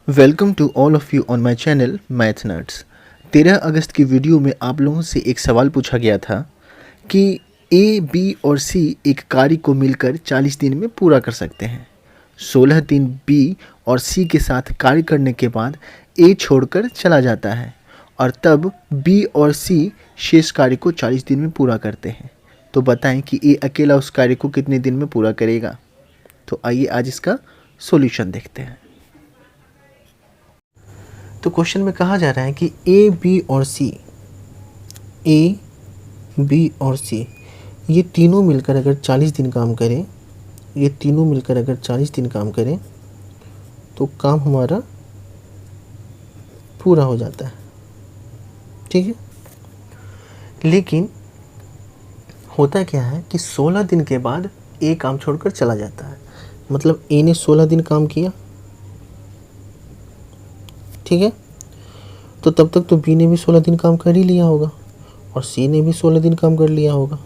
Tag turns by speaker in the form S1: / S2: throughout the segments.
S1: Welcome to all of you on my channel math nerds. 13 अगस्त की video में आप लोगों से एक सवाल पूछा गया था कि ए, बी और सी एक कार्य को मिलकर 40 दिन में पूरा कर सकते हैं। 16 दिन बी और सी के साथ कार्य करने के बाद ए छोड़कर चला जाता है और तब बी और सी शेष कार्य को 40 दिन में पूरा करते हैं। तो बताएं कि ए अकेला उस कार्य को कितने दिन में पूरा करेगा। तो आइए आज इसका सॉल्यूशन देखते हैं। तो क्वेश्चन में कहा जा रहा है कि ए, बी और सी ये तीनों मिलकर अगर 40 दिन काम करें, तो काम हमारा पूरा हो जाता है। ठीक है, लेकिन होता क्या है कि 16 दिन के बाद ए काम छोड़कर चला जाता है। मतलब ए ने 16 दिन काम किया, ठीक है, तो तब तक तो बी ने भी 16 दिन काम कर ही लिया होगा और सी ने भी 16 दिन काम कर लिया होगा।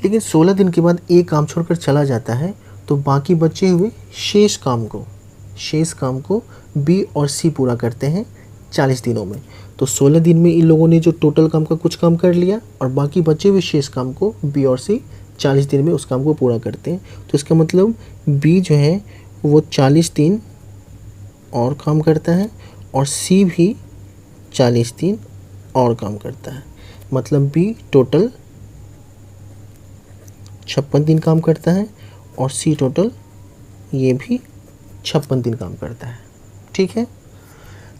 S1: लेकिन 16 दिन के बाद ए काम छोड़कर चला जाता है तो बाकी बचे हुए शेष काम को बी और सी पूरा करते हैं 40 दिनों में। तो 16 दिन में इन लोगों ने जो टोटल काम का कुछ काम कर लिया और बाकी बचे हुए शेष काम को बी और सी 40 दिन में उस काम को पूरा करते हैं। तो इसका मतलब बी जो है वो 40 दिन और काम करता है और सी भी 40 दिन और काम करता है। मतलब बी टोटल 56 दिन काम करता है और सी टोटल ये भी 56 दिन काम करता है। ठीक है,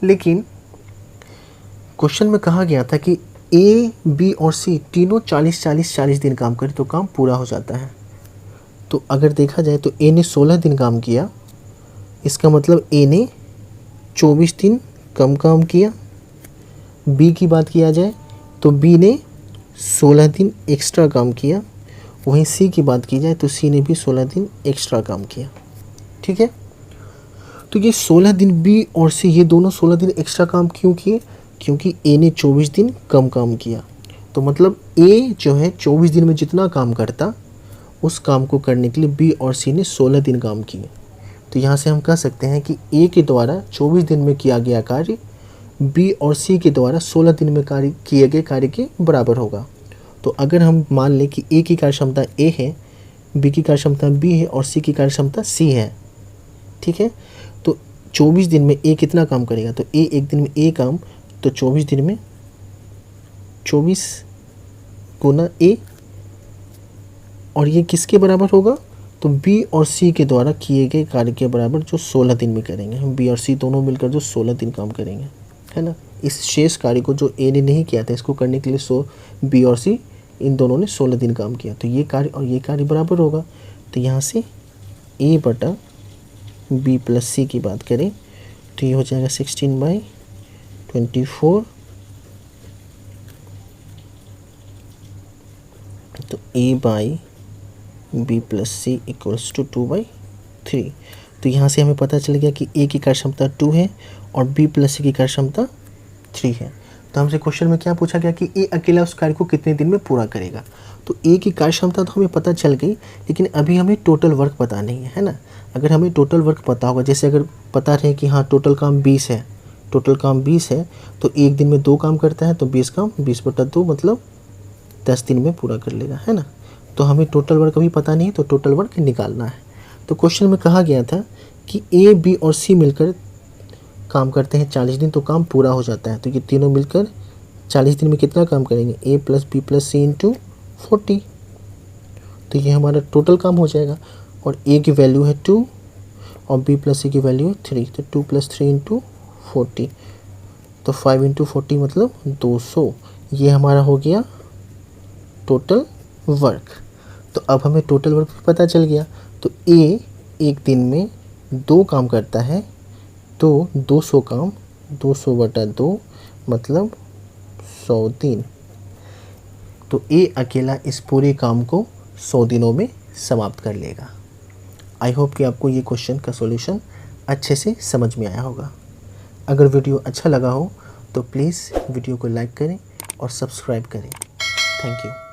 S1: लेकिन क्वेश्चन में कहा गया था कि ए, बी और सी तीनों 40 दिन काम करें तो काम पूरा हो जाता है। तो अगर देखा जाए तो ए ने 16 दिन काम किया, इसका मतलब ए ने 24 दिन कम काम किया। बी की बात किया जाए तो बी ने 16 दिन एक्स्ट्रा काम किया। वहीं सी की बात की जाए तो सी ने भी 16 दिन एक्स्ट्रा काम किया। ठीक है, तो ये 16 दिन बी और सी ये दोनों 16 दिन एक्स्ट्रा काम क्यों किए? क्योंकि ए ने 24 दिन कम काम किया। तो मतलब ए जो है 24 दिन में जितना काम करता उस काम को करने के लिए बी और सी ने 16 दिन काम किए। तो यहाँ से हम कह सकते हैं कि ए के द्वारा 24 दिन में किया गया कार्य बी और सी के द्वारा 16 दिन में किए गए कार्य के बराबर होगा। तो अगर हम मान लें कि ए की कार्य क्षमता ए है, बी की कार्य क्षमता बी है और सी की कार्य क्षमता सी है, ठीक है, तो 24 दिन में ए कितना काम करेगा? तो ए एक दिन में ए काम, तो 24 दिन में 24 गुना ए, और ये किसके बराबर होगा? तो बी और सी के द्वारा किए गए कार्य के बराबर जो 16 दिन में करेंगे। हम बी और सी दोनों मिलकर जो 16 दिन काम करेंगे, है ना। इस शेष कार्य को जो ए ने नहीं किया था इसको करने के लिए बी और सी इन दोनों ने 16 दिन काम किया। तो ये कार्य और ये कार्य बराबर होगा। तो यहाँ से ए बटा बी प्लस सी की बात करें तो ये हो जाएगा 16/24। तो A by B plus C equals to 2/3। तो यहाँ से हमें पता चल गया कि ए की कार्य क्षमता 2 है और बी प्लस सी की कार्य क्षमता 3 है। तो हमसे क्वेश्चन में क्या पूछा गया कि ए अकेला उस कार्य को कितने दिन में पूरा करेगा। तो ए की कार्य क्षमता तो हमें पता चल गई, लेकिन अभी हमें टोटल वर्क पता नहीं है ना। अगर हमें टोटल वर्क पता होगा, जैसे अगर पता रहे कि हाँ टोटल काम 20 है, तो एक दिन में 2 काम करता है तो 20 काम 20/2 मतलब 10 दिन में पूरा कर लेगा, है ना। तो हमें टोटल वर्क अभी पता नहीं है, तो टोटल वर्क निकालना है। तो क्वेश्चन में कहा गया था कि ए, बी और सी मिलकर काम करते हैं 40 दिन तो काम पूरा हो जाता है। तो ये तीनों मिलकर 40 दिन में कितना काम करेंगे? ए प्लस बी प्लस सी इंटू 40। तो ये हमारा टोटल काम हो जाएगा। और ए की वैल्यू है 2 और बी प्लस सी की वैल्यू है 3। तो 2 + 3 इंटू 40, तो 5 इंटू 40 मतलब 200। ये हमारा हो गया टोटल वर्क। तो अब हमें टोटल वर्क पता चल गया। तो ए एक दिन में 2 काम करता है तो 200 काम 200/2 मतलब 100 दिन। तो ए अकेला इस पूरे काम को 100 दिनों में समाप्त कर लेगा। आई होप कि आपको ये क्वेश्चन का सॉल्यूशन अच्छे से समझ में आया होगा। अगर वीडियो अच्छा लगा हो तो प्लीज़ वीडियो को लाइक करें और सब्सक्राइब करें। Thank you.